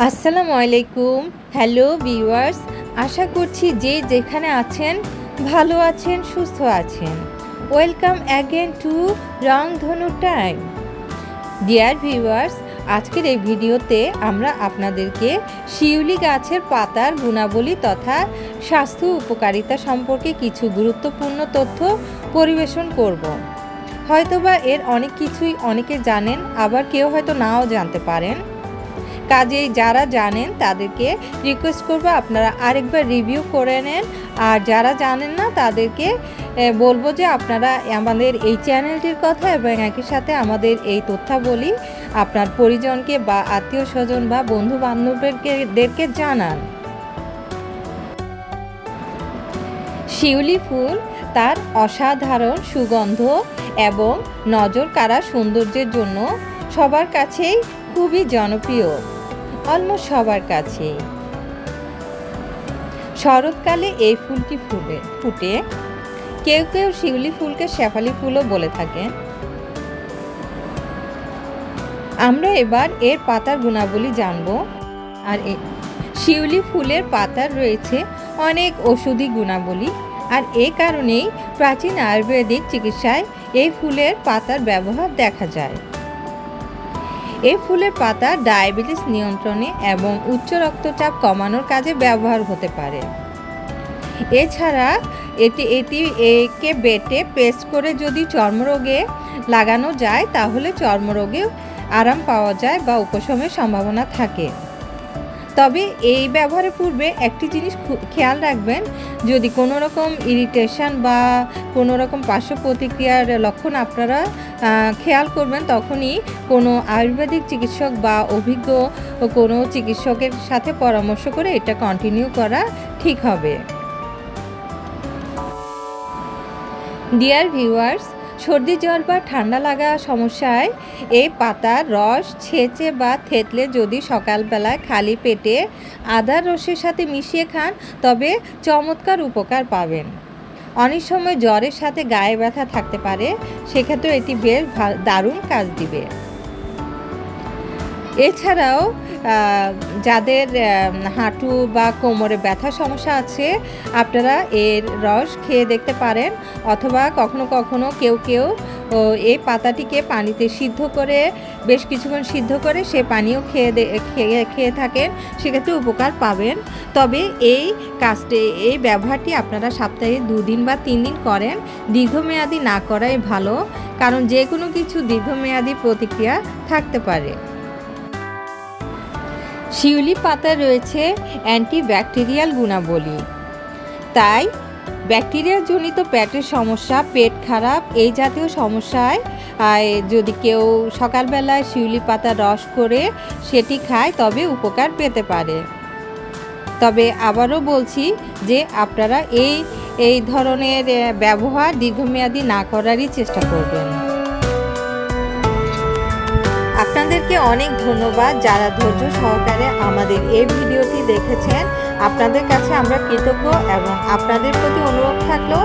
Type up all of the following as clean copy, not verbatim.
আসসালামু আলাইকুম। Hello viewers, আশা করছি যে যেখানে আছেন ভালো আছেন, সুস্থ আছেন। ওয়েলকাম অ্যাগেন টু রংধনু টাইম। ডিয়ার ভিউয়ার্স, আজকের এই ভিডিওতে আমরা আপনাদেরকে শিউলি গাছের পাতার গুণাবলী তথা স্বাস্থ্য উপকারিতা সম্পর্কে কিছু গুরুত্বপূর্ণ তথ্য পরিবেশন করব। হয়তোবা এর অনেক কিছুই অনেকে জানেন, আবার কেউ হয়তো নাও জানতে পারেন। কাজেই যারা জানেন তাদেরকে রিকোয়েস্ট করব আপনারা আরেকবার রিভিউ করে নেন, আর যারা জানেন না তাদেরকে বলবো যে আপনারা আমাদের এই চ্যানেলটির কথা এবং একই সাথে আমাদের এই তথ্যাবলী আপনার পরিজনকে বা আত্মীয় স্বজন বা বন্ধু বান্ধবদেরকে জানান। শিউলি ফুল তার অসাধারণ সুগন্ধ এবং নজর কাড়া সৌন্দর্যের জন্য সবার কাছেই খুবই জনপ্রিয়, অলমোস্ট সবার কাছেই। শরৎকালে এই ফুলটি ফুটে। কেউ কেউ শিউলি ফুলকে শেফালি ফুলও বলে থাকেন। আমরা এবার এর পাতার গুণাবলী জানব। আর শিউলি ফুলের পাতার রয়েছে অনেক ঔষধি গুণাবলী, আর এই কারণেই প্রাচীন আয়ুর্বেদিক চিকিৎসায় এই ফুলের পাতার ব্যবহার দেখা যায়। এই ফুলের পাতা ডায়াবেটিস নিয়ন্ত্রণে এবং উচ্চ রক্তচাপ কমানোর কাজে ব্যবহার হতে পারে। এছাড়া একে বেটে পেস্ট করে যদি চর্মরোগে লাগানো যায় তাহলে চর্মরোগে আরাম পাওয়া যায় বা উপশমের সম্ভাবনা থাকে। তবে এই ব্যবহারের পূর্বে একটি জিনিস খেয়াল রাখবেন, যদি কোনো রকম ইরিটেশন বা কোনো রকম পার্শ্ব প্রতিক্রিয়ার লক্ষণ আপনারা খেয়াল করবেন, তখনই কোনো আয়ুর্বেদিক চিকিৎসক বা অভিজ্ঞ কোনো চিকিৎসকের সাথে পরামর্শ করে এটা কন্টিনিউ করা ঠিক হবে। ডিয়ার ভিউয়ার্স, সর্দি জ্বর বা ঠান্ডা লাগা সমস্যায় এই পাতার রস ছেঁচে বা থেতলে যদি সকালবেলায় খালি পেটে আদার রসের সাথে মিশিয়ে খান তবে চমৎকার উপকার পাবেন। অনেক সময় জ্বরের সাথে গায়ে ব্যথা থাকতে পারে, সেক্ষেত্রে এটি বেশ দারুণ কাজ দিবে। এছাড়াও যাদের হাঁটু বা কোমরে ব্যথা সমস্যা আছে আপনারা এর রস খেয়ে দেখতে পারেন, অথবা কখনো কখনো কেউ এই পাতাটিকে পানিতে সিদ্ধ করে বেশ কিছুক্ষণ সিদ্ধ করে সে পানিও খেয়ে থাকেন, সেক্ষেত্রে উপকার পাবেন। তবে এই ব্যবহারটি আপনারা সপ্তাহে 2 দিন বা 3 দিন করেন, দীর্ঘমেয়াদী না করাই ভালো, কারণ যে কোনো কিছু দীর্ঘমেয়াদী প্রতিক্রিয়া থাকতে পারে। শিউলি পাতায় রয়েছে অ্যান্টিব্যাকটেরিয়াল গুণাবলী, তাই ব্যাকটেরিয়াজনিত পেটের সমস্যা, পেট খারাপ এই জাতীয় সমস্যায় যদি কেউ সকালবেলায় শিউলি পাতার রস করে সেটি খায় তবে উপকার পেতে পারে। তবে আবারও বলছি যে আপনারা এই ধরনের ব্যবহার দীর্ঘমেয়াদী না করারই চেষ্টা করবেন। আপনাদেরকে অনেক ধন্যবাদ যারা ধৈর্য সহকারে আমাদের এই ভিডিওটি দেখেছেন। আপনাদের কাছে আমরা কৃতজ্ঞ এবং আপনাদের প্রতি অনুরোধ থাকলো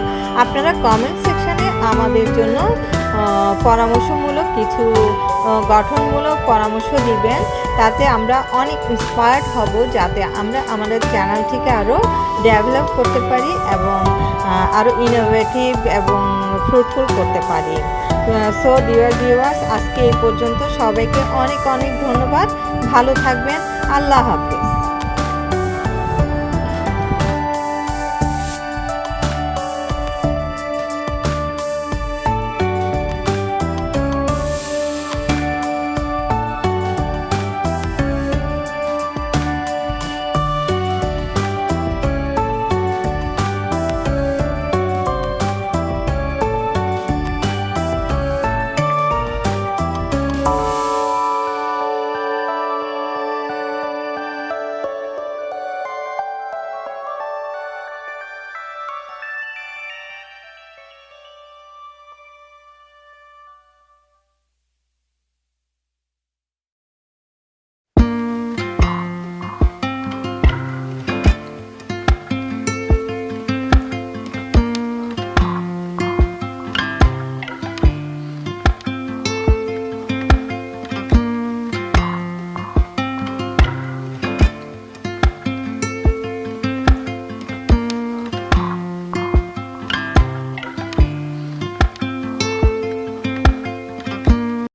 আপনারা কমেন্ট সেকশানে আমাদের জন্য পরামর্শমূলক কিছু গঠনমূলক পরামর্শ দিবেন, তাতে আমরা অনেক ইন্সপায়ার্ড হব, যাতে আমরা আমাদের চ্যানেলটিকে আরও ডেভেলপ করতে পারি এবং আরও ইনোভেটিভ এবং ফ্রুটফুল করতে পারি। সো ডিয়ার ভিউয়ার্স, আজকে এই পর্যন্ত। সবাইকে অনেক অনেক ধন্যবাদ। ভালো থাকবেন। আল্লাহ হাফেজ।